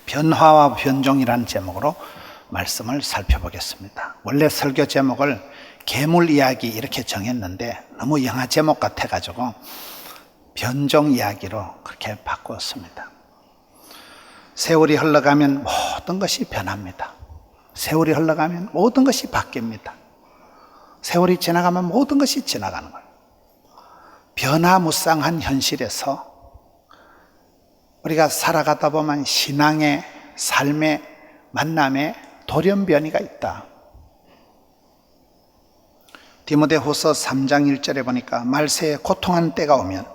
변화와 변종이라는 제목으로 말씀을 살펴보겠습니다. 원래 설교 제목을 괴물 이야기 이렇게 정했는데 너무 영화 제목 같아가지고 변종 이야기로 그렇게 바꾸었습니다. 세월이 흘러가면 모든 것이 변합니다. 세월이 흘러가면 모든 것이 바뀝니다. 세월이 지나가면 모든 것이 지나가는 거예요. 변화무쌍한 현실에서 우리가 살아가다 보면 신앙의 삶의 만남에 돌연변이가 있다. 디모데후서 3장 1절에 보니까 말세에 고통하는 때가 오면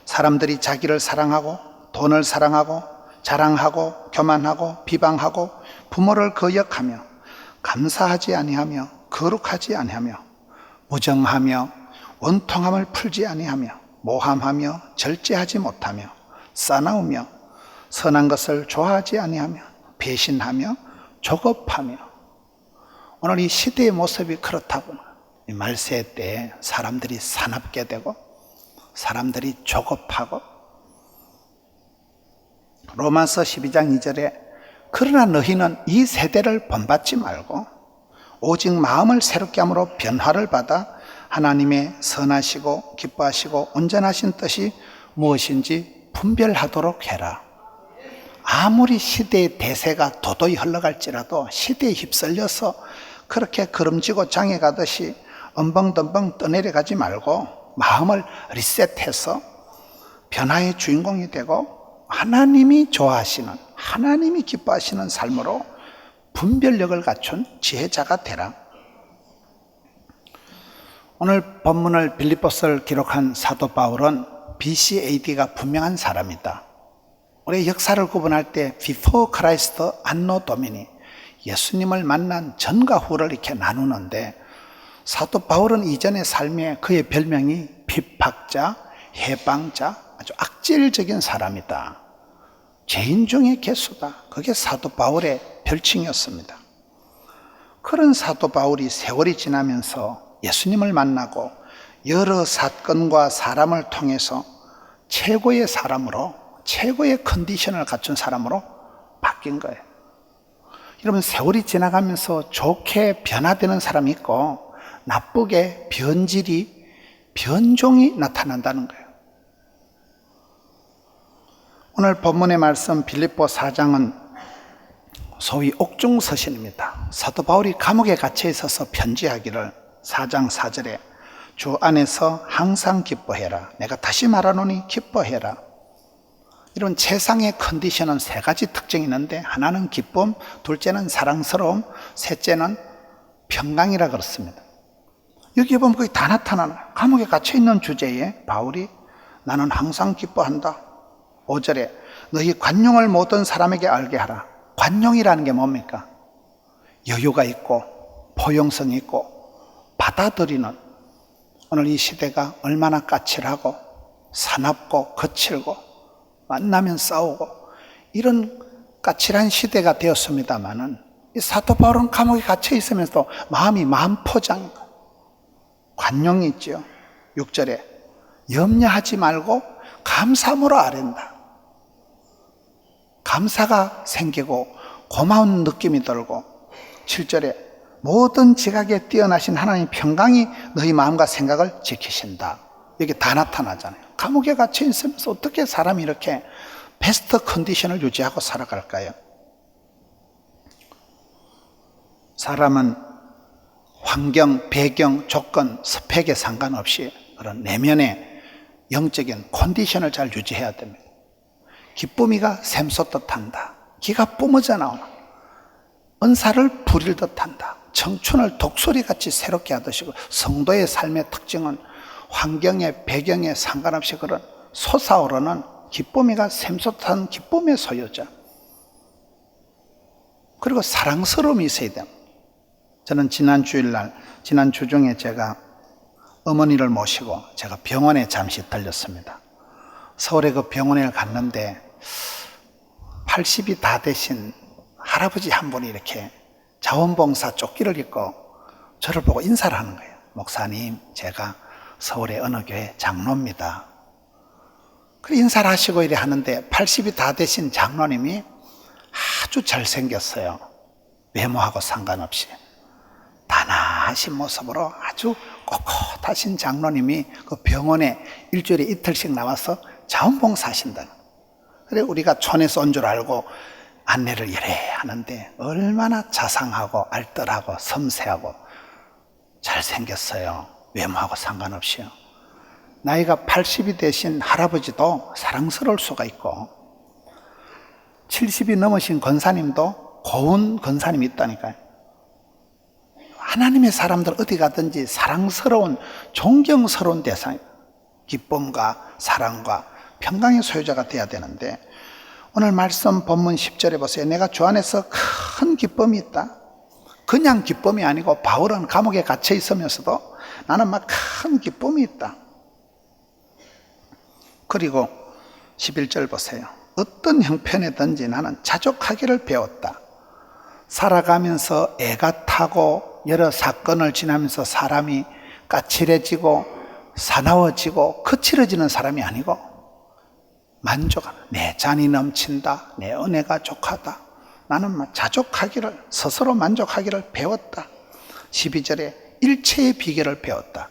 사람들이 자기를 사랑하고 돈을 사랑하고 자랑하고 교만하고 비방하고 부모를 거역하며 감사하지 아니하며 거룩하지 아니하며 무정하며 원통함을 풀지 아니하며 모함하며 절제하지 못하며 싸나우며 선한 것을 좋아하지 아니하며 배신하며 조급하며. 오늘 이 시대의 모습이 그렇다고. 이 말세 때에 사람들이 사납게 되고 사람들이 조급하고. 로마서 12장 2절에 그러나 너희는 이 세대를 본받지 말고 오직 마음을 새롭게 함으로 변화를 받아 하나님의 선하시고 기뻐하시고 온전하신 뜻이 무엇인지 분별하도록 해라. 아무리 시대의 대세가 도도히 흘러갈지라도 시대에 휩쓸려서 그렇게 걸음지고 장에 가듯이 엄벙덤벙 떠내려가지 말고 마음을 리셋해서 변화의 주인공이 되고 하나님이 좋아하시는, 하나님이 기뻐하시는 삶으로 분별력을 갖춘 지혜자가 되라. 오늘 본문을 빌립보서를 기록한 사도 바울은 BC AD가 분명한 사람이다. 우리 역사를 구분할 때 Before Christ, Anno Domini, 예수님을 만난 전과 후를 이렇게 나누는데 사도 바울은 이전의 삶에 그의 별명이 핍박자, 해방자, 아주 악질적인 사람이다. 죄인 중에 괴수다. 그게 사도 바울의 별칭이었습니다. 그런 사도 바울이 세월이 지나면서 예수님을 만나고 여러 사건과 사람을 통해서 최고의 사람으로, 최고의 컨디션을 갖춘 사람으로 바뀐 거예요. 여러분, 세월이 지나가면서 좋게 변화되는 사람이 있고 나쁘게 변질이, 변종이 나타난다는 거예요. 오늘 본문의 말씀 빌립보 4장은 소위 옥중서신입니다. 사도 바울이 감옥에 갇혀 있어서 편지하기를 4장 4절에 주 안에서 항상 기뻐해라. 내가 다시 말하노니 기뻐해라. 이런 세상의 컨디션은 세 가지 특징이 있는데 하나는 기쁨, 둘째는 사랑스러움, 셋째는 평강이라 그렇습니다. 여기에 보면 그게 다 나타나요. 감옥에 갇혀 있는 주제에 바울이 나는 항상 기뻐한다. 5절에 너희 관용을 모든 사람에게 알게 하라. 관용이라는 게 뭡니까? 여유가 있고 포용성이 있고 받아들이는. 오늘 이 시대가 얼마나 까칠하고 사납고 거칠고 만나면 싸우고 이런 까칠한 시대가 되었습니다마는 이 사도 바울은 감옥에 갇혀 있으면서도 마음이 마음포장, 관용이 있죠. 6절에 염려하지 말고 감사함으로 아랜다. 감사가 생기고 고마운 느낌이 들고 7절에 모든 지각에 뛰어나신 하나님의 평강이 너희 마음과 생각을 지키신다. 이게 다 나타나잖아요. 감옥에 갇혀 있으면서 어떻게 사람이 이렇게 베스트 컨디션을 유지하고 살아갈까요? 사람은 환경, 배경, 조건, 스펙에 상관없이 그런 내면의 영적인 컨디션을 잘 유지해야 됩니다. 기쁨이가 샘솟듯 한다. 기가 뿜어져 나오는 은사를 부릴 듯 한다. 청춘을 독수리같이 새롭게 하듯이 성도의 삶의 특징은 환경에 배경에 상관없이 그런 솟아오르는 기쁨이가 샘솟한 기쁨의 소유자. 그리고 사랑스러움이 있어야 됩니다. 저는 지난 주일날, 지난 주중에 제가 어머니를 모시고 제가 병원에 잠시 들렸습니다. 서울에 그 병원에 갔는데 80이 다 되신 할아버지 한 분이 이렇게 자원봉사 조끼를 입고 저를 보고 인사를 하는 거예요. 목사님, 제가 서울의 어느 교회 장로입니다. 그 인사를 하시고 이래 하는데 80이 다 되신 장로님이 아주 잘생겼어요. 외모하고 상관없이. 단아하신 모습으로 아주 꼿꼿하신 장로님이 그 병원에 일주일에 이틀씩 나와서 자원봉사하신다. 그래 우리가 촌에서 온 줄 알고 안내를 이래 하는데 얼마나 자상하고 알뜰하고 섬세하고 잘생겼어요. 외모하고 상관없이요. 나이가 80이 되신 할아버지도 사랑스러울 수가 있고 70이 넘으신 권사님도 고운 권사님이 있다니까요. 하나님의 사람들 어디 가든지 사랑스러운 존경스러운 대상이에요. 기쁨과 사랑과 평강의 소유자가 돼야 되는데 오늘 말씀 본문 10절에 보세요. 내가 주 안에서 큰 기쁨이 있다. 그냥 기쁨이 아니고 바울은 감옥에 갇혀 있으면서도 나는 막 큰 기쁨이 있다. 그리고 11절 보세요. 어떤 형편이든지 나는 자족하기를 배웠다. 살아가면서 애가 타고 여러 사건을 지나면서 사람이 까칠해지고 사나워지고 거칠어지는 사람이 아니고 만족하는, 내 잔이 넘친다, 내 은혜가 족하다, 나는 자족하기를, 스스로 만족하기를 배웠다. 12절에 일체의 비결을 배웠다.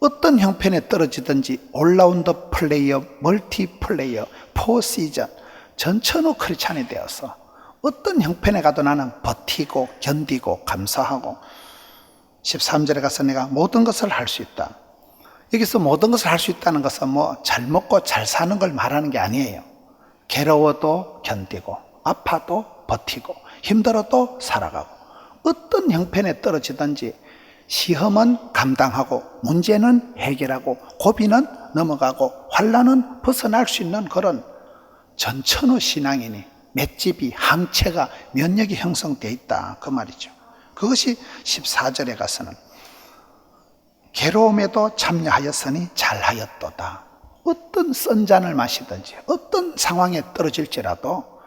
어떤 형편에 떨어지든지 올라운드 플레이어, 멀티 플레이어, 포시전, 전천후 크리스찬이 되어서 어떤 형편에 가도 나는 버티고 견디고 감사하고 13절에 가서 내가 모든 것을 할 수 있다. 여기서 모든 것을 할 수 있다는 것은 뭐 잘 먹고 잘 사는 걸 말하는 게 아니에요. 괴로워도 견디고 아파도 버티고 힘들어도 살아가고 어떤 형편에 떨어지든지 시험은 감당하고 문제는 해결하고 고비는 넘어가고 환난은 벗어날 수 있는 그런 전천후 신앙이니 맷집이 항체가 면역이 형성되어 있다 그 말이죠. 그것이 14절에 가서는 괴로움에도 참여하였으니 잘하였도다. 어떤 쓴 잔을 마시든지 어떤 상황에 떨어질지라도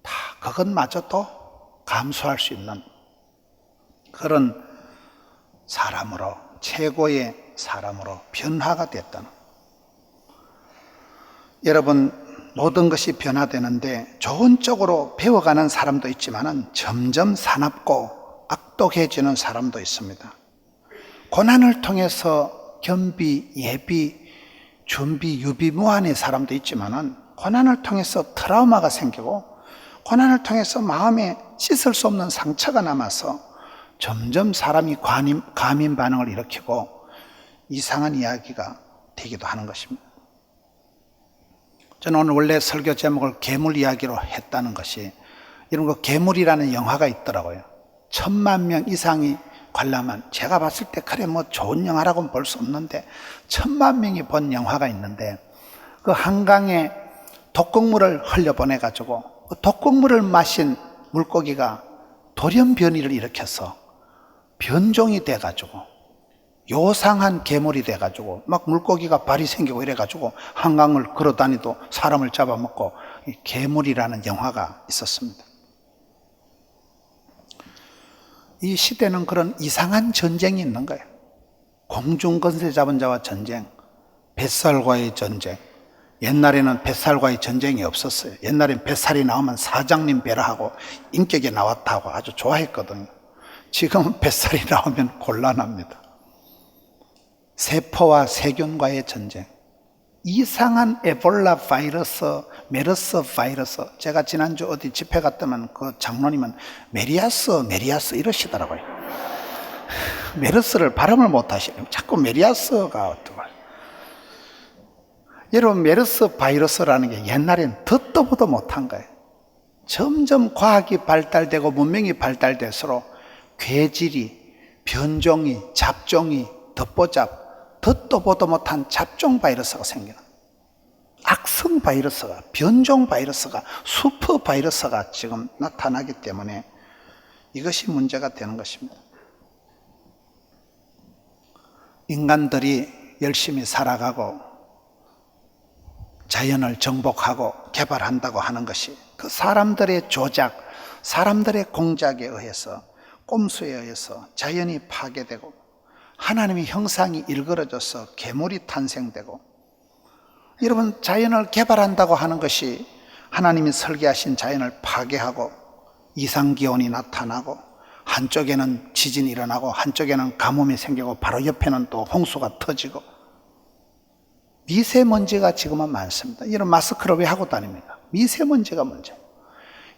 다 그것마저도 감수할 수 있는 그런 사람으로, 최고의 사람으로 변화가 됐다는. 여러분, 모든 것이 변화되는데 좋은 쪽으로 배워가는 사람도 있지만 점점 사납고 악독해지는 사람도 있습니다. 고난을 통해서 겸비, 예비, 준비, 유비무한의 사람도 있지만 고난을 통해서 트라우마가 생기고 고난을 통해서 마음에 씻을 수 없는 상처가 남아서 점점 사람이 과민 반응을 일으키고 이상한 이야기가 되기도 하는 것입니다. 저는 오늘 원래 설교 제목을 괴물 이야기로 했다는 것이 이런 거 괴물이라는 영화가 있더라고요. 1000만 명 이상이 관람한, 제가 봤을 때 그래 뭐 좋은 영화라고는 볼 수 없는데 1000만 명이 본 영화가 있는데 그 한강에 독극물을 흘려보내가지고 그 독극물을 마신 물고기가 돌연변이를 일으켜서 변종이 돼가지고 요상한 괴물이 돼가지고 막 물고기가 발이 생기고 이래가지고 한강을 걸어다니도 사람을 잡아먹고 괴물이라는 영화가 있었습니다. 이 시대는 그런 이상한 전쟁이 있는 거예요. 공중권세 잡은 자와 전쟁, 뱃살과의 전쟁. 옛날에는 뱃살과의 전쟁이 없었어요. 옛날엔 뱃살이 나오면 사장님 배라하고 인격에 나왔다고 아주 좋아했거든요. 지금은 뱃살이 나오면 곤란합니다. 세포와 세균과의 전쟁, 이상한 에볼라 바이러스, 메르스 바이러스. 제가 지난주 어디 집회 갔더만 그 장로님은 메리아스 이러시더라고요. 메르스를 발음을 못 하시네요. 자꾸 메리아스가 어떡해. 여러분, 메르스 바이러스라는 게 옛날엔 듣도 보도 못한 거예요. 점점 과학이 발달되고 문명이 발달될수록 괴질이, 변종이, 잡종이, 덧보잡, 듣도 보도 못한 잡종 바이러스가 생겨요. 악성 바이러스가, 변종 바이러스가, 슈퍼 바이러스가 지금 나타나기 때문에 이것이 문제가 되는 것입니다. 인간들이 열심히 살아가고 자연을 정복하고 개발한다고 하는 것이 그 사람들의 조작, 사람들의 공작에 의해서, 꼼수에 의해서 자연이 파괴되고 하나님의 형상이 일그러져서 괴물이 탄생되고, 여러분, 자연을 개발한다고 하는 것이 하나님이 설계하신 자연을 파괴하고 이상기온이 나타나고 한쪽에는 지진이 일어나고 한쪽에는 가뭄이 생기고 바로 옆에는 또 홍수가 터지고 미세먼지가 지금은 많습니다. 이런 마스크를 왜 하고 다닙니까? 미세먼지가 문제.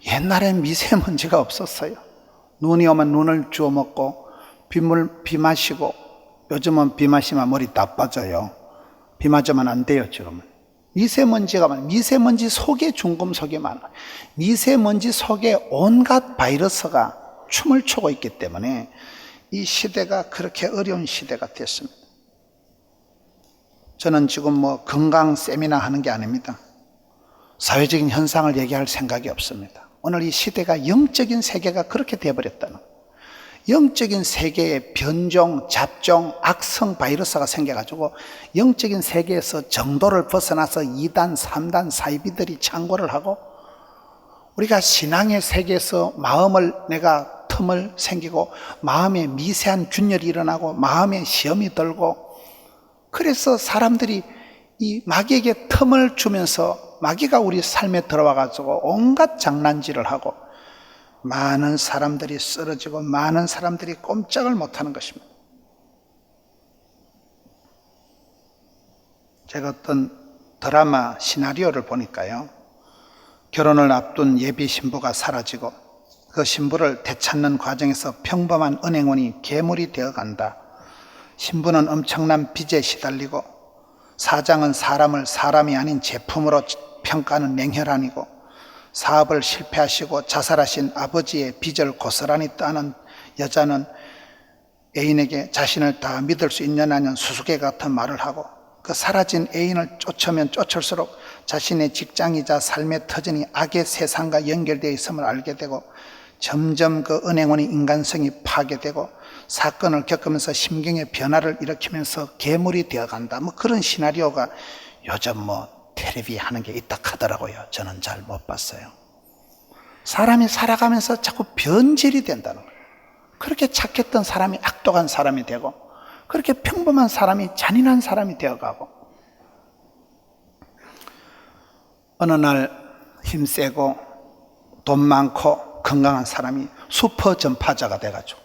옛날엔 미세먼지가 없었어요. 눈이 오면 눈을 주워 먹고 비 마시고, 요즘은 비 마시면 머리 다 빠져요. 비 맞으면 안 돼요. 지금은 미세먼지가 많아요. 미세먼지 속에 중금속이 많아요. 미세먼지 속에 온갖 바이러스가 춤을 추고 있기 때문에 이 시대가 그렇게 어려운 시대가 됐습니다. 저는 지금 건강 세미나 하는 게 아닙니다. 사회적인 현상을 얘기할 생각이 없습니다. 오늘 이 시대가 영적인 세계가 그렇게 되어버렸다는 거예요. 영적인 세계에 변종, 잡종, 악성 바이러스가 생겨가지고 영적인 세계에서 정도를 벗어나서 2단, 3단 사이비들이 창궐을 하고, 우리가 신앙의 세계에서 내가 틈을 생기고 마음에 미세한 균열이 일어나고 마음에 시험이 들고, 그래서 사람들이 이 마귀에게 틈을 주면서 마귀가 우리 삶에 들어와가지고 온갖 장난질을 하고 많은 사람들이 쓰러지고 많은 사람들이 꼼짝을 못하는 것입니다. 제가 어떤 드라마 시나리오를 보니까요, 결혼을 앞둔 예비 신부가 사라지고 그 신부를 되찾는 과정에서 평범한 은행원이 괴물이 되어간다. 신부는 엄청난 빚에 시달리고 사장은 사람을 사람이 아닌 제품으로 평가하는 냉혈한이고, 사업을 실패하시고 자살하신 아버지의 빚을 고스란히 떠안은 여자는 애인에게 자신을 다 믿을 수 있느냐는 수수께 같은 말을 하고, 그 사라진 애인을 쫓으면 쫓을수록 자신의 직장이자 삶의 터전이 악의 세상과 연결되어 있음을 알게 되고, 점점 그 은행원의 인간성이 파괴되고 사건을 겪으면서 심경의 변화를 일으키면서 괴물이 되어간다. 그런 시나리오가 요즘 텔레비 하는 게 있다 하더라고요. 저는 잘 못 봤어요. 사람이 살아가면서 자꾸 변질이 된다는 거예요. 그렇게 착했던 사람이 악독한 사람이 되고, 그렇게 평범한 사람이 잔인한 사람이 되어가고, 어느 날 힘세고 돈 많고 건강한 사람이 슈퍼 전파자가 돼가지고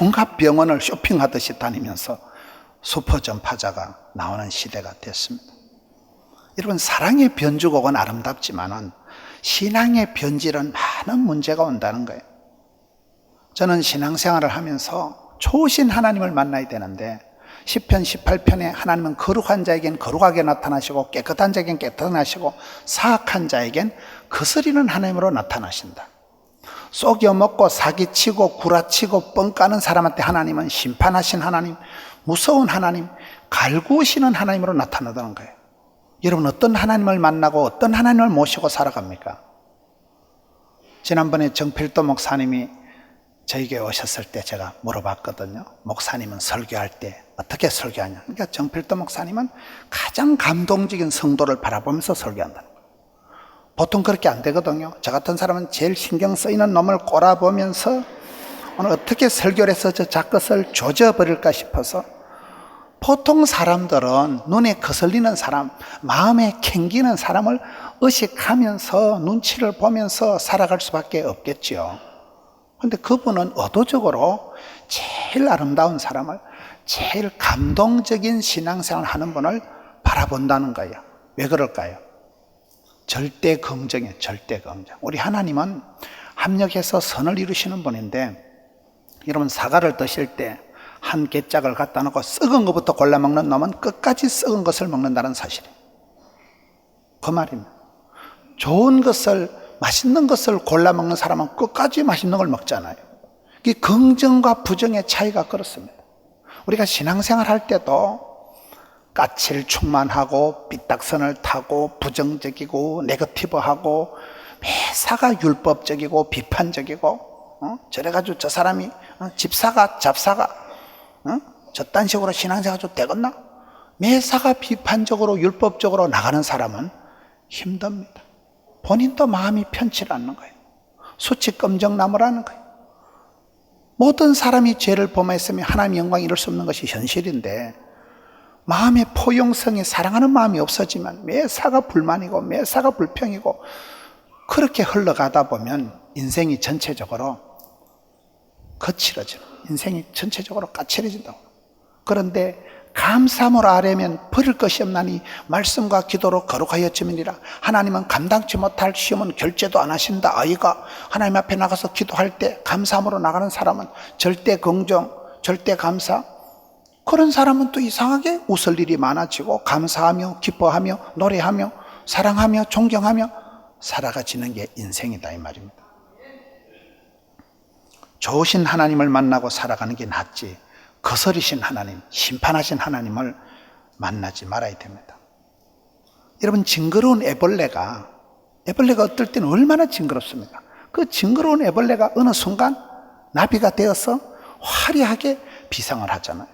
온갖 병원을 쇼핑하듯이 다니면서 슈퍼 전파자가 나오는 시대가 됐습니다. 여러분, 사랑의 변주곡은 아름답지만은 신앙의 변질은 많은 문제가 온다는 거예요. 저는 신앙생활을 하면서 좋으신 하나님을 만나야 되는데, 시편 18편에 하나님은 거룩한 자에겐 거룩하게 나타나시고 깨끗한 자에겐 깨끗하게 나시고 사악한 자에겐 거스리는 하나님으로 나타나신다. 속여먹고 사기치고 구라치고 뻥까는 사람한테 하나님은 심판하신 하나님, 무서운 하나님, 갈구시는 하나님으로 나타나다는 거예요. 여러분, 어떤 하나님을 만나고 어떤 하나님을 모시고 살아갑니까? 지난번에 정필도 목사님이 저에게 오셨을 때 제가 물어봤거든요. 목사님은 설교할 때 어떻게 설교하냐. 그러니까 정필도 목사님은 가장 감동적인 성도를 바라보면서 설교한다는 거예요. 보통 그렇게 안 되거든요. 저 같은 사람은 제일 신경 쓰이는 놈을 꼬라보면서 오늘 어떻게 설교를 해서 저 작것을 조져버릴까 싶어서, 보통 사람들은 눈에 거슬리는 사람, 마음에 캥기는 사람을 의식하면서 눈치를 보면서 살아갈 수밖에 없겠죠. 그런데 그분은 의도적으로 제일 아름다운 사람을, 제일 감동적인 신앙생활을 하는 분을 바라본다는 거예요. 왜 그럴까요? 절대 긍정이에요. 절대 긍정. 우리 하나님은 합력해서 선을 이루시는 분인데, 여러분, 사과를 드실 때 한 개짝을 갖다 놓고 썩은 것부터 골라 먹는 놈은 끝까지 썩은 것을 먹는다는 사실이에요. 그 말입니다. 좋은 것을, 맛있는 것을 골라 먹는 사람은 끝까지 맛있는 걸 먹잖아요. 이 긍정과 부정의 차이가 그렇습니다. 우리가 신앙생활 할 때도 까칠 충만하고 삐딱선을 타고 부정적이고 네거티브하고 매사가 율법적이고 비판적이고, 저래가지고 저 사람이 집사가 잡사가 저딴 식으로 신앙생활 좀 되겠나? 매사가 비판적으로 율법적으로 나가는 사람은 힘듭니다. 본인도 마음이 편치 않는 거예요. 수치 검정나무라는 거예요. 모든 사람이 죄를 범했으면 하나님의 영광을 이룰 수 없는 것이 현실인데, 마음의 포용성이, 사랑하는 마음이 없어지면 매사가 불만이고 매사가 불평이고 그렇게 흘러가다 보면 인생이 전체적으로 거칠어져요. 인생이 전체적으로 까칠해진다고. 그런데 감사함으로 아뢰면 버릴 것이 없나니 말씀과 기도로 거룩하여짐이니라. 하나님은 감당치 못할 시험은 결제도 안 하신다. 아이가 하나님 앞에 나가서 기도할 때 감사함으로 나가는 사람은 절대 긍정, 절대 감사, 그런 사람은 또 이상하게 웃을 일이 많아지고 감사하며 기뻐하며 노래하며 사랑하며 존경하며 살아가지는 게 인생이다 이 말입니다. 좋으신 하나님을 만나고 살아가는 게 낫지 거스리신 하나님, 심판하신 하나님을 만나지 말아야 됩니다. 여러분, 징그러운 애벌레가 어떨 때는 얼마나 징그럽습니까? 그 징그러운 애벌레가 어느 순간 나비가 되어서 화려하게 비상을 하잖아요.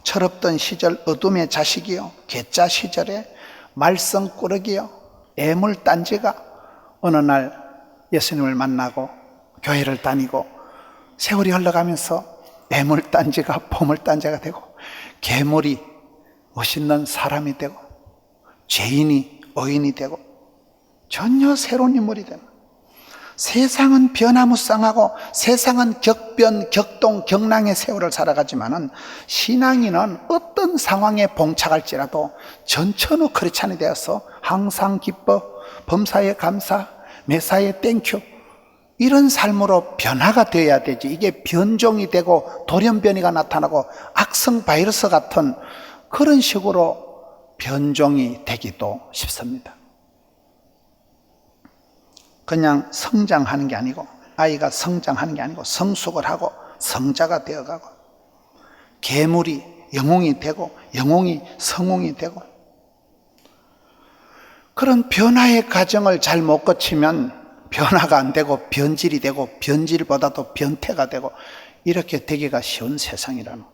철없던 시절 어둠의 자식이요, 괴짜 시절에 말썽꾸러기요, 애물단지가 어느 날 예수님을 만나고 교회를 다니고 세월이 흘러가면서 애물단지가 보물단지가 되고 괴물이 멋있는 사람이 되고 죄인이 의인이 되고 전혀 새로운 인물이 됩니다. 세상은 변화무쌍하고 세상은 격변, 격동, 격랑의 세월을 살아가지만은 신앙인은 어떤 상황에 봉착할지라도 전천후 크리스찬이 되어서 항상 기뻐, 범사에 감사, 매사에 땡큐, 이런 삶으로 변화가 되어야 되지. 이게 변종이 되고 돌연변이가 나타나고 악성 바이러스 같은 그런 식으로 변종이 되기도 쉽습니다. 그냥 성장하는 게 아니고, 아이가 성장하는 게 아니고 성숙을 하고 성자가 되어가고 괴물이 영웅이 되고 영웅이 성웅이 되고, 그런 변화의 과정을 잘 못 거치면 변화가 안 되고 변질이 되고 변질보다도 변태가 되고 이렇게 되기가 쉬운 세상이라는,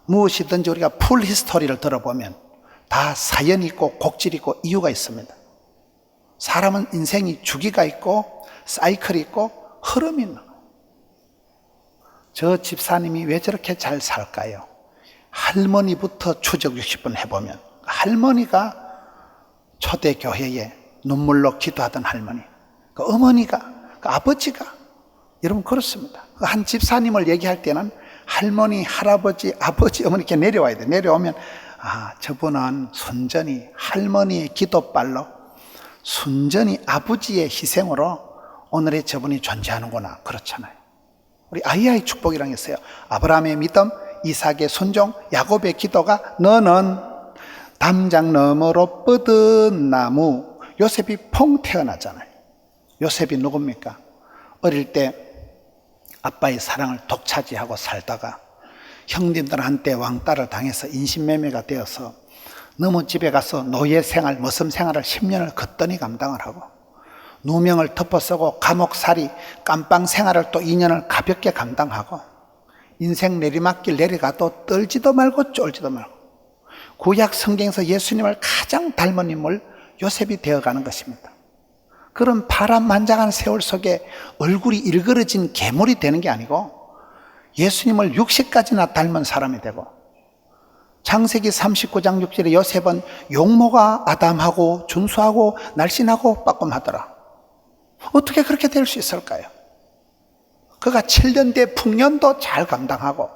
무엇이든지 우리가 풀 히스토리를 들어보면 다 사연이 있고 곡질이 있고 이유가 있습니다. 사람은 인생이 주기가 있고 사이클이 있고 흐름이 있는 거예요. 저 집사님이 왜 저렇게 잘 살까요? 할머니부터 추적 60분 해보면, 할머니가 초대교회에 눈물로 기도하던 할머니, 그 어머니가, 그 아버지가, 여러분 그렇습니다. 한 집사님을 얘기할 때는 할머니, 할아버지, 아버지, 어머니 이렇게 내려와야 돼. 내려오면 저분은 순전히 할머니의 기도빨로, 순전히 아버지의 희생으로 오늘의 저분이 존재하는구나, 그렇잖아요. 우리 아이의 축복이라는 게 있어요. 아브라함의 믿음, 이삭의 순종, 야곱의 기도가 너는 담장 너머로 뻗은 나무. 요셉이 퐁 태어나잖아요. 요셉이 누굽니까? 어릴 때 아빠의 사랑을 독차지하고 살다가 형님들한테 왕따를 당해서 인신매매가 되어서 너무 집에 가서 노예 생활, 머슴 생활을 10년을 거뜬히 감당을 하고 누명을 덮어쓰고 감옥살이, 깜빵 생활을 또 2년을 가볍게 감당하고 인생 내리막길 내려가도 떨지도 말고 쫄지도 말고 구약 성경에서 예수님을 가장 닮은 인물 요셉이 되어가는 것입니다. 그런 파란만장한 세월 속에 얼굴이 일그러진 괴물이 되는 게 아니고 예수님을 60까지나 닮은 사람이 되고, 창세기 39장 6절에 요셉은 용모가 아담하고 준수하고 날씬하고 빠끔하더라. 어떻게 그렇게 될 수 있을까요? 그가 7년 대 풍년도 잘 감당하고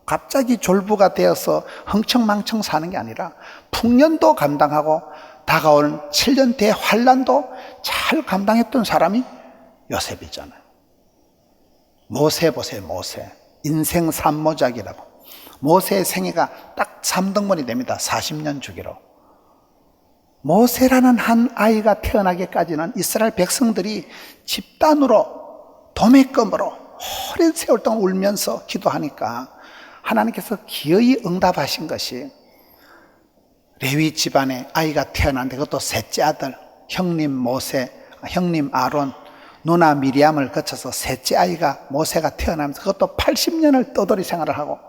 갑자기 졸부가 되어서 흥청망청 사는 게 아니라 풍년도 감당하고 다가올 7년 대 환란도 잘 감당했던 사람이 요셉이잖아요. 모세 보세요. 모세 인생 삼모작이라고. 모세의 생애가 딱 3등분이 됩니다. 40년 주기로. 모세라는 한 아이가 태어나기까지는 이스라엘 백성들이 집단으로 도매금으로 오랜 세월 동안 울면서 기도하니까 하나님께서 기어이 응답하신 것이, 레위 집안에 아이가 태어났는데 그것도 셋째 아들, 형님 모세, 형님 아론, 누나 미리암을 거쳐서 셋째 아이가 모세가 태어나면서 그것도 80년을 떠돌이 생활을 하고,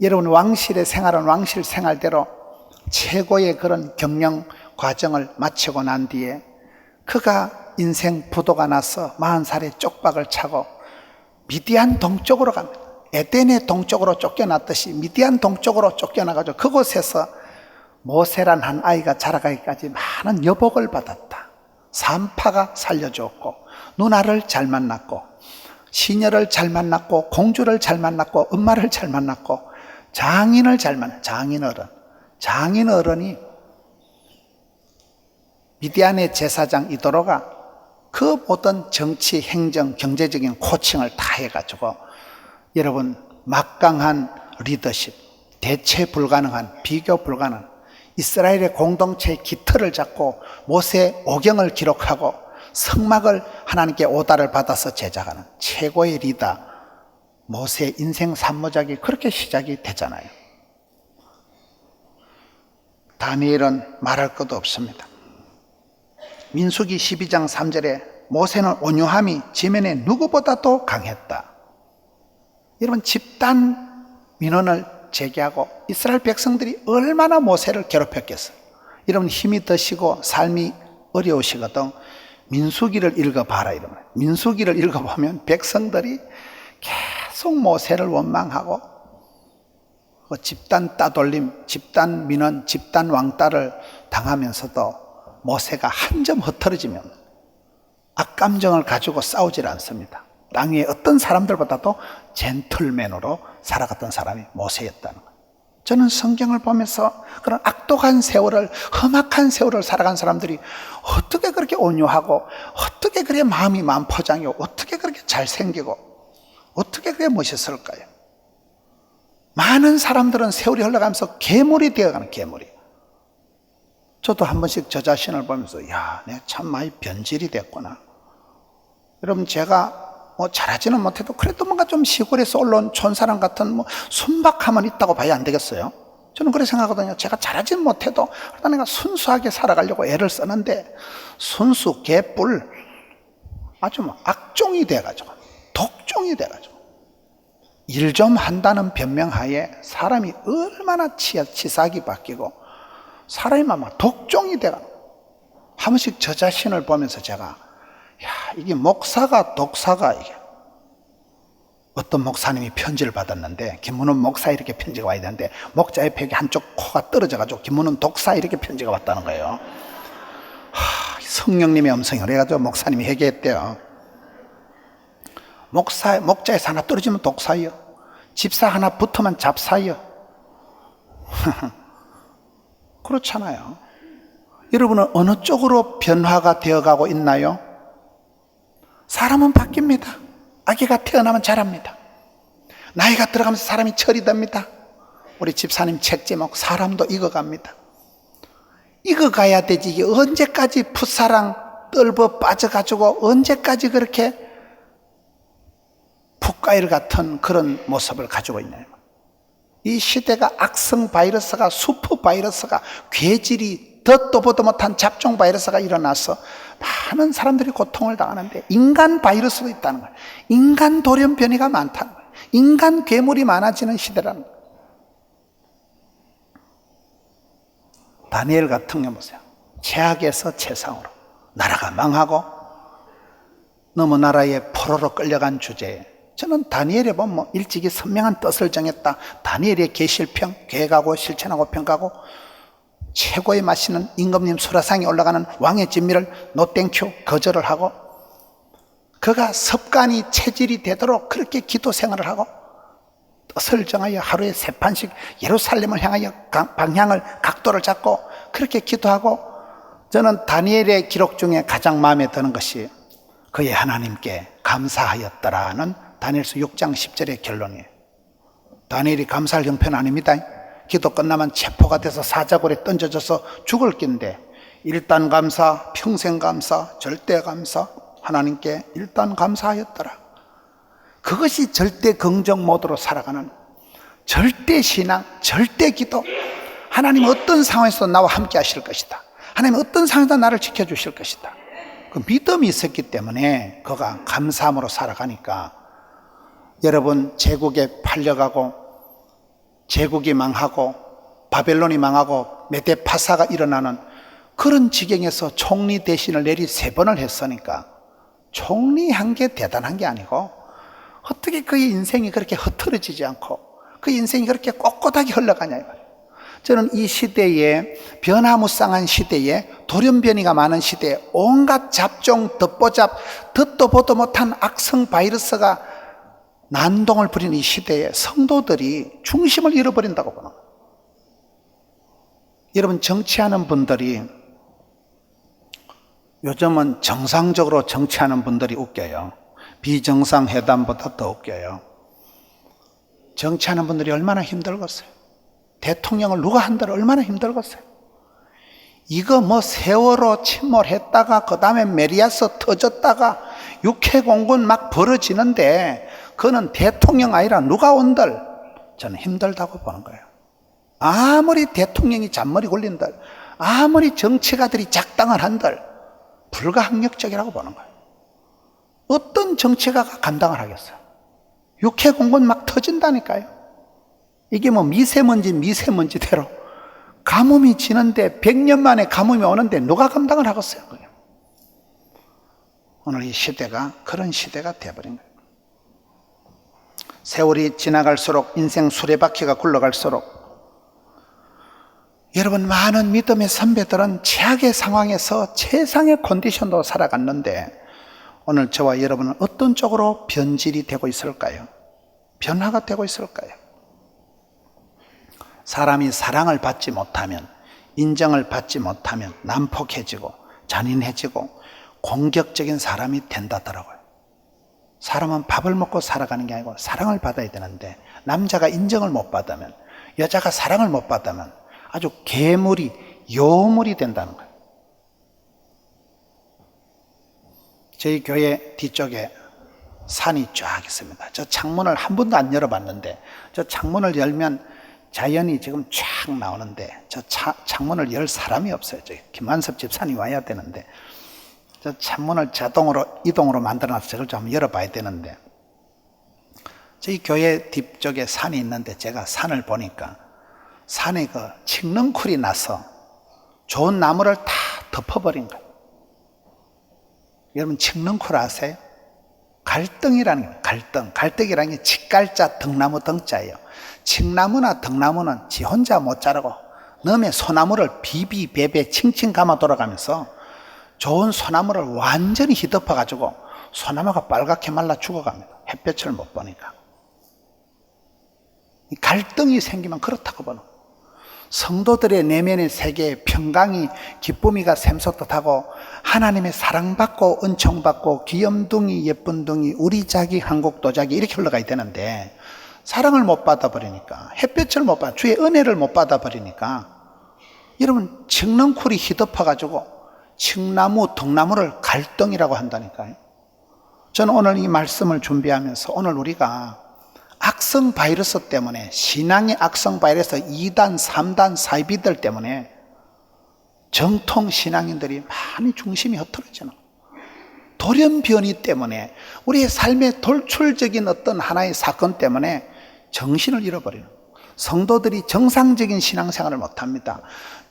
여러분 왕실의 생활은 왕실 생활대로 최고의 그런 경영 과정을 마치고 난 뒤에 그가 인생 부도가 나서 40살에 쪽박을 차고 미디안 동쪽으로 갑니다. 에덴의 동쪽으로 쫓겨났듯이 미디안 동쪽으로 쫓겨나가지고 그곳에서 모세란 한 아이가 자라가기까지 많은 여복을 받았다. 산파가 살려주었고, 누나를 잘 만났고, 시녀를 잘 만났고, 공주를 잘 만났고, 엄마를 잘 만났고, 장인을 잘 만났고, 장인어른이 미디안의 제사장 이도로가 그 모든 정치, 행정, 경제적인 코칭을 다 해가지고 여러분 막강한 리더십, 대체 불가능한, 비교 불가능한 이스라엘의 공동체의 기틀을 잡고 모세 오경을 기록하고 성막을 하나님께 오다를 받아서 제작하는 최고의 리더 모세의 인생 산모작이 그렇게 시작이 되잖아요. 다니엘은 말할 것도 없습니다. 민수기 12장 3절에 모세는 온유함이 지면에 누구보다도 강했다. 여러분 집단 민원을 제기하고 이스라엘 백성들이 얼마나 모세를 괴롭혔겠어요. 여러분 힘이 드시고 삶이 어려우시거든 민수기를 읽어봐라. 이러면 민수기를 읽어보면 백성들이 계속 모세를 원망하고 그 집단 따돌림, 집단 민원, 집단 왕따를 당하면서도 모세가 한 점 흐트러지면 악감정을 가지고 싸우질 않습니다. 땅 위에 어떤 사람들보다도 젠틀맨으로 살아갔던 사람이 모세였다는 거예요. 저는 성경을 보면서 그런 악독한 세월을, 험악한 세월을 살아간 사람들이 어떻게 그렇게 온유하고 어떻게 그렇게 마음이 만포장이고 어떻게 그렇게 잘생기고 어떻게 그렇게 멋있을까요? 많은 사람들은 세월이 흘러가면서 괴물이 되어가는 괴물이. 저도 한 번씩 저 자신을 보면서 야, 내가 참 많이 변질이 됐구나. 여러분 제가 뭐 잘하지는 못해도 그래도 뭔가 좀 시골에서 올라온 촌사람 같은 뭐 순박함은 있다고 봐야 안 되겠어요? 저는 그렇게 생각하거든요. 제가 잘하지는 못해도 일단 내가 순수하게 살아가려고 애를 쓰는데 순수, 개뿔 아주 뭐 악종이 돼가지고 독종이 돼가지고 일 좀 한다는 변명하에 사람이 얼마나 치사하게 바뀌고 사람이 막 독종이 돼가. 한 번씩 저 자신을 보면서 제가 야 이게 목사가 독사가 이게 어떤 목사님이 편지를 받았는데 김문훈 목사 이렇게 편지가 와야 되는데 목자 옆에 한쪽 코가 떨어져가지고 김문훈 독사 이렇게 편지가 왔다는 거예요. 성령님의 음성을 해가지고 목사님이 회개했대요. 목자에서 하나 떨어지면 독사요. 집사 하나 붙으면 잡사요. 그렇잖아요. 여러분은 어느 쪽으로 변화가 되어가고 있나요? 사람은 바뀝니다. 아기가 태어나면 자랍니다. 나이가 들어가면서 사람이 철이 듭니다. 우리 집사님 책 제목 사람도 익어갑니다. 익어가야 되지 이게 언제까지 풋사랑 떨버 빠져가지고 언제까지 그렇게 풋과일 같은 그런 모습을 가지고 있나요? 이 시대가 악성 바이러스가 수프 바이러스가 괴질이 덧도 보도 못한 잡종 바이러스가 일어나서 많은 사람들이 고통을 당하는데 인간 바이러스도 있다는 거예요. 인간 돌연변이가 많다는 거예요. 인간 괴물이 많아지는 시대라는 거예요. 다니엘 같은 경우 보세요. 최악에서 최상으로 나라가 망하고 너무 나라에 포로로 끌려간 주제에 저는 다니엘에 보면 뭐 일찍이 선명한 뜻을 정했다. 다니엘의 계실평, 계획하고 실천하고 평가하고 최고의 맛있는 임금님 수라상에 올라가는 왕의 진미를 노땡큐 거절을 하고 그가 습관이 체질이 되도록 그렇게 기도 생활을 하고 뜻을 정하여 하루에 3판씩 예루살렘을 향하여 방향을 각도를 잡고 그렇게 기도하고 저는 다니엘의 기록 중에 가장 마음에 드는 것이 그의 하나님께 감사하였더라는 다니엘서 6장 10절의 결론이에요. 다니엘이 감사할 형편 아닙니다. 기도 끝나면 체포가 돼서 사자굴에 던져져서 죽을 낀데 일단 감사, 평생 감사, 절대 감사 하나님께 일단 감사하였더라. 그것이 절대 긍정 모드로 살아가는 절대 신앙, 절대 기도. 하나님 어떤 상황에서 나와 함께 하실 것이다. 하나님 어떤 상황에서 나를 지켜주실 것이다. 그 믿음이 있었기 때문에 그가 감사함으로 살아가니까 여러분 제국에 팔려가고 제국이 망하고 바벨론이 망하고 메데파사가 일어나는 그런 지경에서 총리 대신을 내리 3번을 했으니까 총리한 게 대단한 게 아니고 어떻게 그의 인생이 그렇게 흐트러지지 않고 그 인생이 그렇게 꼿꼿하게 흘러가냐 이 말이에요. 저는 이 시대에, 변화무쌍한 시대에, 돌연변이가 많은 시대에 온갖 잡종, 덧보잡, 듣도 보도 못한 악성 바이러스가 난동을 부리는 이 시대에 성도들이 중심을 잃어버린다고 보는 거예요. 여러분, 정치하는 분들이, 요즘은 정상적으로 정치하는 분들이 웃겨요. 비정상회담보다 더 웃겨요. 정치하는 분들이 얼마나 힘들겠어요. 대통령을 누가 한들 얼마나 힘들겠어요. 이거 뭐 세월호 침몰했다가 그 다음에 메리아스 터졌다가 육해공군 막 벌어지는데 그거는 대통령 아니라 누가 온들 저는 힘들다고 보는 거예요. 아무리 대통령이 잔머리 굴린들, 아무리 정치가들이 작당을 한들 불가항력적이라고 보는 거예요. 어떤 정치가가 감당을 하겠어요? 육해공군 막 터진다니까요. 이게 뭐 미세먼지대로 가뭄이 지는데 100년 만에 가뭄이 오는데 누가 감당을 하겠어요? 오늘 이 시대가 그런 시대가 되어버린 거예요. 세월이 지나갈수록 인생 수레바퀴가 굴러갈수록 여러분, 많은 믿음의 선배들은 최악의 상황에서 최상의 컨디션도 살아갔는데 오늘 저와 여러분은 어떤 쪽으로 변질이 되고 있을까요? 변화가 되고 있을까요? 사람이 사랑을 받지 못하면, 인정을 받지 못하면 난폭해지고 잔인해지고 공격적인 사람이 된다더라고요. 사람은 밥을 먹고 살아가는 게 아니고 사랑을 받아야 되는데, 남자가 인정을 못 받으면, 여자가 사랑을 못 받으면 아주 괴물이, 요물이 된다는 거예요. 저희 교회 뒤쪽에 산이 쫙 있습니다. 저 창문을 한 번도 안 열어봤는데, 저 창문을 열면 자연이 지금 쫙 나오는데 저 창문을 열 사람이 없어요. 저 김만섭 집사님이 와야 되는데, 저 창문을 자동으로 이동으로 만들어놔서 저걸 좀 한번 열어봐야 되는데, 저희 교회 뒤쪽에 산이 있는데 제가 산을 보니까 산에 그 칡넝쿨이 나서 좋은 나무를 다 덮어버린 거예요. 여러분, 칡넝쿨 아세요? 갈등이라는 거예요. 갈등이라는 게 칡갈자 등나무 등자예요. 칡나무나 등나무는 지 혼자 못 자라고 남의 소나무를 비비베베 칭칭 감아 돌아가면서 좋은 소나무를 완전히 휘덮어가지고 소나무가 빨갛게 말라 죽어갑니다. 햇볕을 못 보니까. 갈등이 생기면 그렇다고 보는 거예요. 성도들의 내면의 세계에 평강이, 기쁨이가 샘솟듯하고 하나님의 사랑받고 은총받고 귀염둥이 예쁜둥이 우리 자기 한국 도자기 이렇게 흘러가야 되는데, 사랑을 못 받아버리니까, 햇볕을 못 받아, 주의 은혜를 못 받아버리니까 여러분, 칡넝쿨이 휘덮어가지고 칡나무 등나무를 갈등이라고 한다니까요. 저는 오늘 이 말씀을 준비하면서 오늘 우리가 악성 바이러스 때문에, 신앙의 악성 바이러스 2단, 3단, 사이비들 때문에 정통 신앙인들이 많이 중심이 흐트러지는, 돌연변이 때문에, 우리의 삶의 돌출적인 어떤 하나의 사건 때문에 정신을 잃어버리는, 성도들이 정상적인 신앙생활을 못합니다.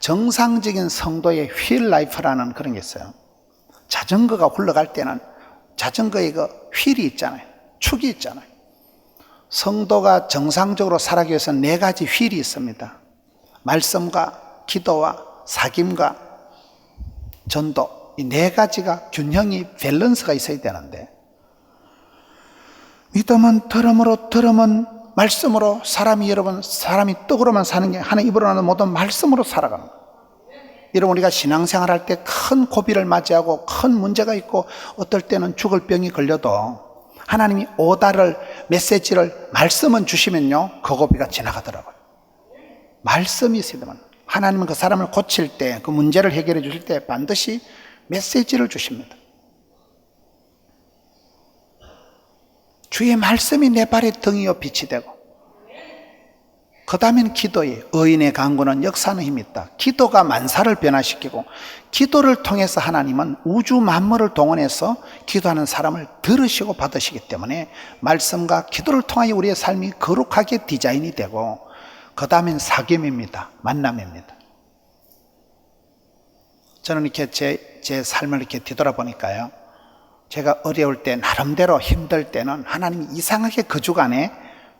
정상적인 성도의 휠 라이프라는 그런 게 있어요. 자전거가 굴러갈 때는 자전거에 그 휠이 있잖아요. 축이 있잖아요. 성도가 정상적으로 살아가기 위해서 4가지 휠이 있습니다. 말씀과 기도와 사귐과 전도, 이 4가지가 균형이, 밸런스가 있어야 되는데, 믿음은 들음으로, 들음은 말씀으로, 사람이 떡으로만 사는 게 하나 입으로 나는 모든 말씀으로 살아가는 거예요. 여러분, 우리가 신앙생활 할 때 큰 고비를 맞이하고 큰 문제가 있고 어떨 때는 죽을 병이 걸려도 하나님이 오다를, 메시지를, 말씀은 주시면요, 그 고비가 지나가더라고요. 말씀이 있으면 하나님은 그 사람을 고칠 때, 그 문제를 해결해 주실 때 반드시 메시지를 주십니다. 주의 말씀이 내 발의 등이요 빛이 되고, 그 다음엔 기도예요. 의인의 간구는 역사하는 힘이 있다. 기도가 만사를 변화시키고, 기도를 통해서 하나님은 우주 만물을 동원해서 기도하는 사람을 들으시고 받으시기 때문에 말씀과 기도를 통하여 우리의 삶이 거룩하게 디자인이 되고, 그 다음엔 사귐입니다. 만남입니다. 저는 이렇게 제 삶을 이렇게 뒤돌아보니까요, 제가 어려울 때, 나름대로 힘들 때는 하나님이 이상하게 그 주간에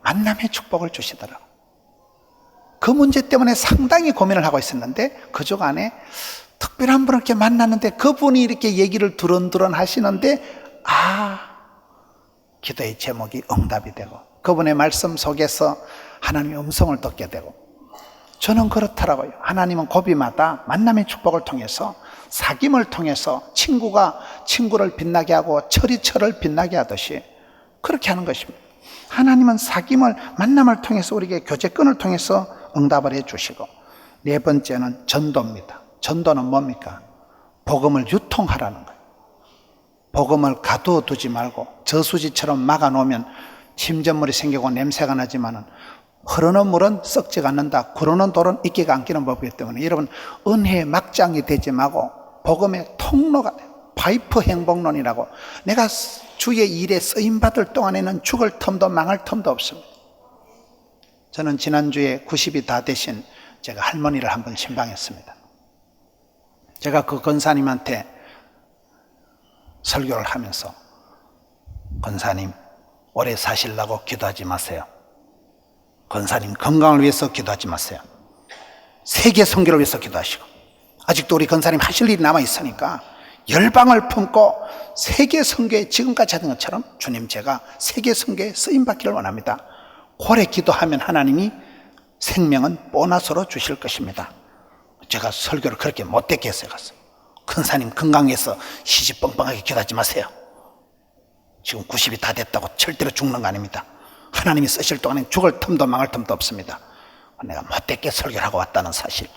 만남의 축복을 주시더라고요. 그 문제 때문에 상당히 고민을 하고 있었는데 그쪽 안에 특별한 분을 이렇게 만났는데 그분이 이렇게 얘기를 두런두런 하시는데 기도의 제목이 응답이 되고 그분의 말씀 속에서 하나님의 음성을 듣게 되고 저는 그렇더라고요. 하나님은 고비마다 만남의 축복을 통해서 사귐을 통해서 친구가 친구를 빛나게 하고 철이 철을 빛나게 하듯이 그렇게 하는 것입니다. 하나님은 사귐을 만남을 통해서 우리에게 교제권을 통해서 응답을 해 주시고 네 번째는 전도입니다. 전도는 뭡니까? 복음을 유통하라는 거예요. 복음을 가두어두지 말고 저수지처럼 막아놓으면 침전물이 생기고 냄새가 나지만은 흐르는 물은 썩지가 않는다. 구르는 돌은 이끼가 안 끼는 법이기 때문에 여러분 은혜의 막장이 되지 말고 복음의 통로가 돼요. 파이프 행복론이라고 내가 주의 일에 쓰임받을 동안에는 죽을 틈도 망할 틈도 없습니다. 저는 지난주에 90이 다 되신 제가 할머니를 한번 신방했습니다. 제가 그 권사님한테 설교를 하면서 권사님 오래 사시려고 기도하지 마세요. 권사님 건강을 위해서 기도하지 마세요. 세계 선교를 위해서 기도하시고 아직도 우리 권사님 하실 일이 남아있으니까 열방을 품고 세계 선교에 지금까지 하던 것처럼 주님 제가 세계 선교에 쓰임받기를 원합니다. 오래 기도하면 하나님이 생명은 보너스로 주실 것입니다. 제가 설교를 그렇게 못되게 했어요. 권사님 건강해서 시시뻥뻥하게 기도하지 마세요. 지금 90이 다 됐다고 절대로 죽는 거 아닙니다. 하나님이 쓰실 동안엔 죽을 틈도 망할 틈도 없습니다. 내가 못되게 설교를 하고 왔다는 사실.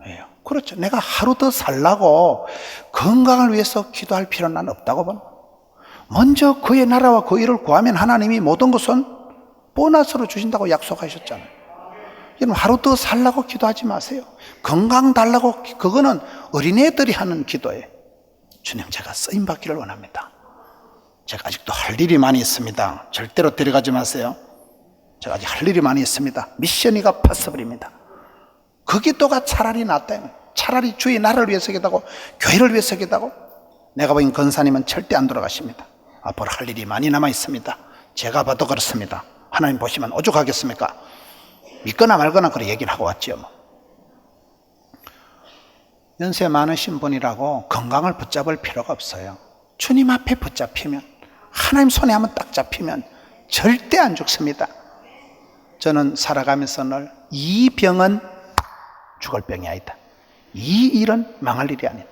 왜요? 그렇죠. 내가 하루 더 살라고 건강을 위해서 기도할 필요는 난 없다고 봅니다. 먼저 그의 나라와 그 일을 구하면 하나님이 모든 것은 보너스로 주신다고 약속하셨잖아요. 여러분 하루 더 살라고 기도하지 마세요. 건강 달라고 그거는 어린애들이 하는 기도예요. 주님 제가 쓰임받기를 원합니다. 제가 아직도 할 일이 많이 있습니다. 절대로 데려가지 마세요. 제가 아직 할 일이 많이 있습니다. 미션이가 파서블입니다. 그 기도가 차라리 낫다. 차라리 주의 나라를 위해서 기도하고 교회를 위해서 기도하고 내가 보기엔 권사님은 절대 안 돌아가십니다. 앞으로 할 일이 많이 남아 있습니다. 제가 봐도 그렇습니다. 하나님 보시면 오죽하겠습니까? 믿거나 말거나 그렇게 얘기를 하고 왔지요. 연세 많으신 분이라고 건강을 붙잡을 필요가 없어요. 주님 앞에 붙잡히면 하나님 손에 한번 딱 잡히면 절대 안 죽습니다. 저는 살아가면서 늘 이 병은 죽을 병이 아니다. 이 일은 망할 일이 아니다.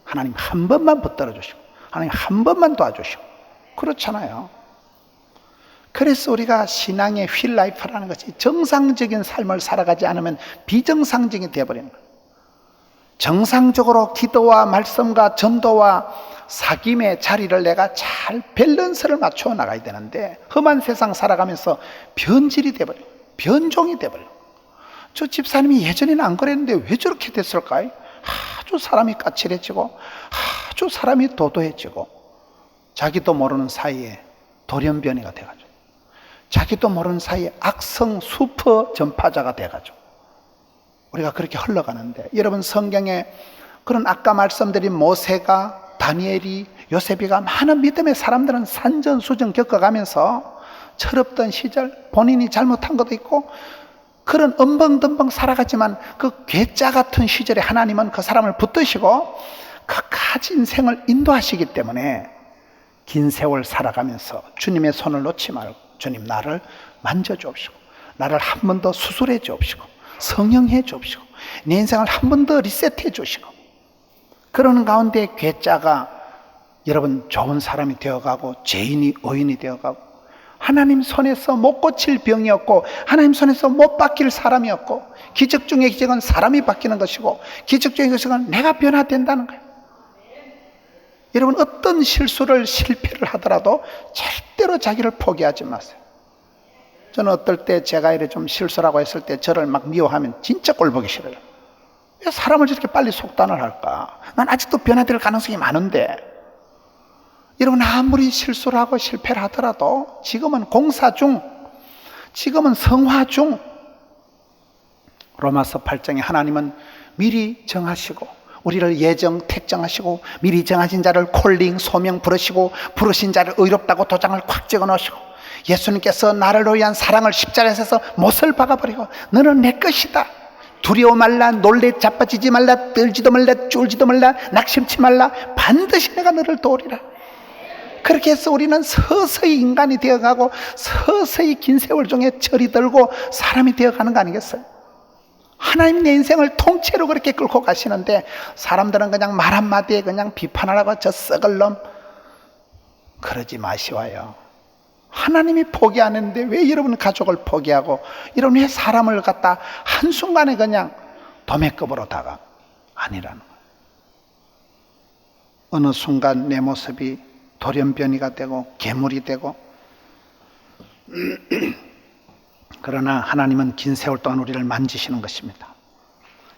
하나님 한 번만 붙들어 주시고 하나님 한 번만 도와주시고 그렇잖아요. 그래서 우리가 신앙의 휠라이프라는 것이 정상적인 삶을 살아가지 않으면 비정상적이 되어버리는 거예요. 정상적으로 기도와 말씀과 전도와 사귐의 자리를 내가 잘 밸런스를 맞춰 나가야 되는데 험한 세상 살아가면서 변질이 되어버려요. 변종이 되어버려요. 저 집사님이 예전에는 안 그랬는데 왜 저렇게 됐을까요? 아주 사람이 까칠해지고 아주 사람이 도도해지고 자기도 모르는 사이에 돌연변이가 돼가지고 자기도 모르는 사이에 악성 슈퍼 전파자가 돼가지고 우리가 그렇게 흘러가는데 여러분 성경에 그런 아까 말씀드린 모세가 다니엘이 요셉이가 많은 믿음의 사람들은 산전수전 겪어가면서 철없던 시절 본인이 잘못한 것도 있고 그런 엄벙덤벙 살아가지만 그 괴짜 같은 시절에 하나님은 그 사람을 붙드시고 끝까지 인생을 인도하시기 때문에 긴 세월 살아가면서 주님의 손을 놓지 말고 주님 나를 만져주옵시고 나를 한 번 더 수술해 주옵시고 성령해 주옵시고 내 인생을 한 번 더 리셋해 주시고 그러는 가운데 괴짜가 여러분 좋은 사람이 되어가고 죄인이 의인이 되어가고 하나님 손에서 못 고칠 병이었고 하나님 손에서 못 바뀔 사람이었고 기적 중의 기적은 사람이 바뀌는 것이고 기적 중의 기적은 내가 변화된다는 거예요. 여러분 어떤 실패를 하더라도 절대로 자기를 포기하지 마세요. 저는 어떨 때 제가 이래 좀 실수라고 했을 때 저를 막 미워하면 진짜 꼴보기 싫어요. 왜 사람을 저렇게 빨리 속단을 할까? 난 아직도 변화될 가능성이 많은데 여러분 아무리 실수를 하고 실패를 하더라도 지금은 공사 중 지금은 성화 중 로마서 8장에 하나님은 미리 정하시고 우리를 예정 택정하시고 미리 정하신 자를 콜링 소명 부르시고 부르신 자를 의롭다고 도장을 콱 찍어 놓으시고 예수님께서 나를 위한 사랑을 십자가에서 못을 박아버리고 너는 내 것이다. 두려워 말라, 놀래 자빠지지 말라, 떨지도 말라, 쫄지도 말라, 낙심치 말라. 반드시 내가 너를 도우리라. 그렇게 해서 우리는 서서히 인간이 되어가고 서서히 긴 세월 중에 철이 들고 사람이 되어가는 거 아니겠어요? 하나님 내 인생을 통째로 그렇게 끌고 가시는데 사람들은 그냥 말 한마디에 그냥 비판하라고 저 썩을 놈. 그러지 마시와요. 하나님이 포기하는데 왜 여러분 가족을 포기하고 이런 왜 사람을 갖다 한순간에 그냥 도매급으로 다가 아니라는 거예요. 어느 순간 내 모습이 돌연변이가 되고 괴물이 되고 그러나 하나님은 긴 세월 동안 우리를 만지시는 것입니다.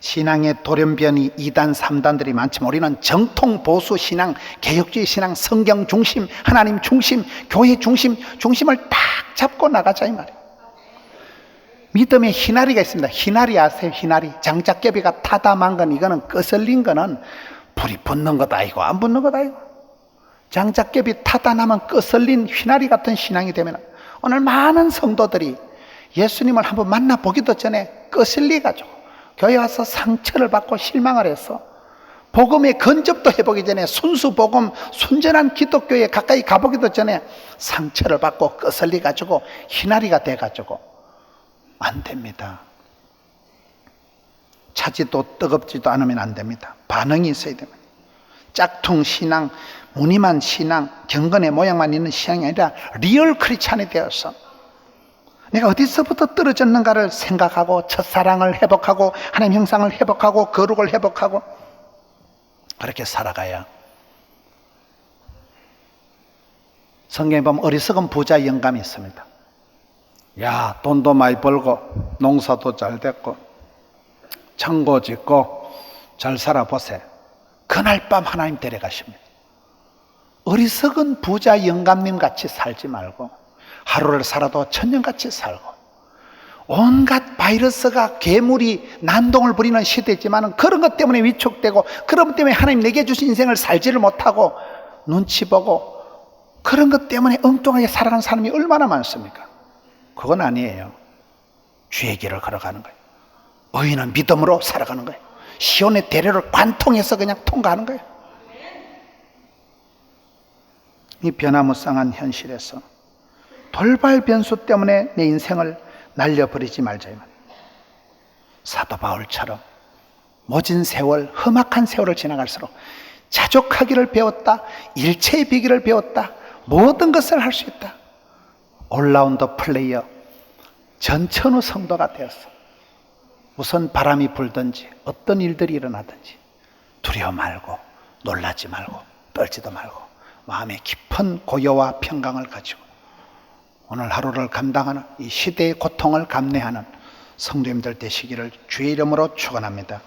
신앙의 돌연변이 2단 3단들이 많지만 우리는 정통 보수 신앙, 개혁주의 신앙, 성경 중심, 하나님 중심, 교회 중심, 중심을 딱 잡고 나가자 이 말이에요. 믿음의 희나리가 있습니다. 희나리 아세요? 희나리. 장작개비가 타담한 건 이거는 거슬린 거는 불이 붙는 것 아니고 안 붙는 것 아니고 장작개비 타다나면 거슬린 휘나리 같은 신앙이 되면 오늘 많은 성도들이 예수님을 한번 만나보기도 전에 거슬리가지고 교회 와서 상처를 받고 실망을 해서 복음의 근접도 해보기 전에 순수 복음, 순전한 기독교에 가까이 가보기도 전에 상처를 받고 거슬리가지고 희나리가 돼가지고 안 됩니다. 차지도 뜨겁지도 않으면 안 됩니다. 반응이 있어야 됩니다. 짝퉁 신앙, 무늬만 신앙, 경건의 모양만 있는 신앙이 아니라 리얼 크리스찬이 되어서 내가 어디서부터 떨어졌는가를 생각하고 첫사랑을 회복하고 하나님 형상을 회복하고 거룩을 회복하고 그렇게 살아가야. 성경에 보면 어리석은 부자 영감이 있습니다. 야, 돈도 많이 벌고 농사도 잘 됐고 청고 짓고 잘 살아보세요. 그날 밤 하나님 데려가십니다. 어리석은 부자 영감님 같이 살지 말고 하루를 살아도 천년같이 살고 온갖 바이러스가 괴물이 난동을 부리는 시대지만 그런 것 때문에 위축되고 그런 것 때문에 하나님 내게 주신 인생을 살지를 못하고 눈치 보고 그런 것 때문에 엉뚱하게 살아가는 사람이 얼마나 많습니까? 그건 아니에요. 주의 길을 걸어가는 거예요. 의인은 믿음으로 살아가는 거예요. 시온의 대로를 관통해서 그냥 통과하는 거예요. 이 변화무쌍한 현실에서 돌발 변수 때문에 내 인생을 날려버리지 말자. 사도 바울처럼 모진 세월, 험악한 세월을 지나갈수록 자족하기를 배웠다, 일체의 비결을 배웠다, 모든 것을 할 수 있다. 올라운더 플레이어, 전천후 성도가 되었어. 무슨 바람이 불든지 어떤 일들이 일어나든지 두려워 말고 놀라지 말고 떨지도 말고 마음에 깊은 고요와 평강을 가지고 오늘 하루를 감당하는 이 시대의 고통을 감내하는 성도님들 되시기를 주의 이름으로 축원합니다.